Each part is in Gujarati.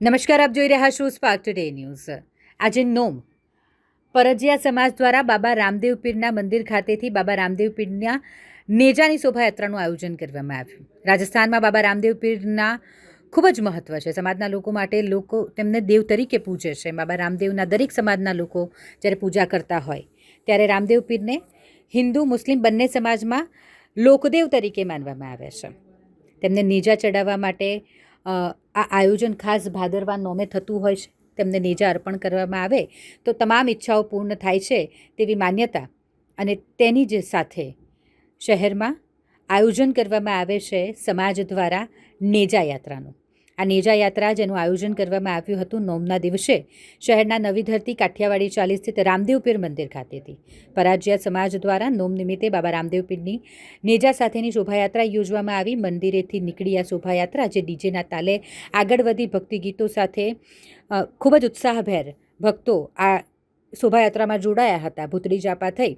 નમસ્કાર, આપ જોઈ રહ્યા છો સ્પાર્ક ટુડે ન્યૂઝ। આજે નોમ પરજીયા સમાજ દ્વારા બાબા રામદેવ પીરના મંદિર ખાતેથી બાબા રામદેવ પીરના નેજાની શોભાયાત્રાનું આયોજન કરવામાં આવ્યું। રાજસ્થાનમાં બાબા રામદેવ પીરના ખૂબ જ મહત્વ છે। સમાજના લોકો માટે લોકો તેમને દેવ તરીકે પૂજે છે। બાબા રામદેવના દરેક સમાજના લોકો જ્યારે પૂજા કરતા હોય ત્યારે રામદેવ પીરને હિન્દુ મુસ્લિમ બંને સમાજમાં લોકદેવ તરીકે માનવામાં આવે છે। તેમને નેજા ચડાવવા માટે આ આયોજન ખાસ ભાદરવા નોમે થતું હોય છે। તેમને નેજા અર્પણ કરવામાં આવે તો તમામ ઈચ્છાઓ પૂર્ણ થાય છે તેવી માન્યતા અને તેની જ સાથે શહેરમાં આયોજન કરવામાં આવે છે સમાજ દ્વારા નેજા યાત્રાનું। આ નેજા યાત્રા જેનું આયોજન કરવામાં આવ્યું હતું નોમના દિવસે શહેરના નવી ધરતી કાઠિયાવાડી ચાલી સ્થિત રામદેવ પીર મંદિર ખાતેથી પરાજ્યા સમાજ દ્વારા નોમ નિમિત્તે બાબા રામદેવ પીરની નેજા સાથેની શોભાયાત્રા યોજવામાં આવી। મંદિરેથી નીકળી આ શોભાયાત્રા જે ડીજેના તાલે આગળ વધી ભક્તિ ગીતો સાથે ખૂબ જ ઉત્સાહભેર ભક્તો આ શોભાયાત્રામાં જોડાયા હતા। ભૂતળી જાપા થઈ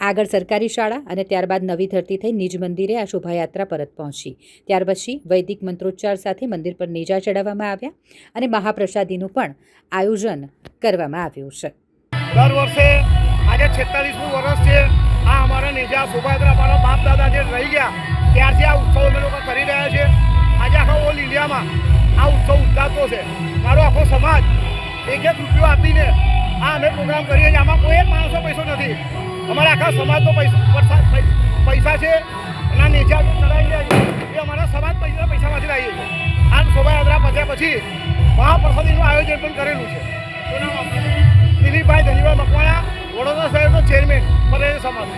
આગળ સરકારી શાળા અને ત્યારબાદ નવી ધરતી થઈ નિજ મંદિરે આ શોભાયાત્રા પરત પહોંચી। ત્યાર પછી વૈદિક મંત્રોચ્ચાર સાથે મંદિર પર નેજા ચડાવવામાં આવ્યા અને મહાપ્રસાદીનું પણ આયોજન કરવામાં આવ્યું છે। દર વર્ષે આજે 46મું વર્ષ છે આ અમારા નેજા શોભાયાત્રા અમારા બાપ દાદા જે રહી ગયા ત્યારથી આ ઉત્સવ અમે લોકો કરી રહ્યા છીએ। આજે આખા ઓલ ઇન્ડિયામાં આ ઉત્સવ ઉજવાતો છે। મારો આખો સમાજ એક રૂપિયો આપીને આ અમે પ્રોગ્રામ કરીએ છીએ। આમાં કોઈ એક માણસો પૈસો નથી, અમારા આખા સમાજનો પૈસા છે અને આ નેજા ચડાવી રહ્યા છે એ અમારા સમાજ પૈસામાંથી લાવીએ છીએ। આ શોભાયાત્રા પત્યા પછી મહાપ્રસાદીનું આયોજન પણ કરેલું છે। દિલીપભાઈ ધનીભાઈ મકવાણા, વડોદરા શહેરનો ચેરમેન પરેશ સમાજ।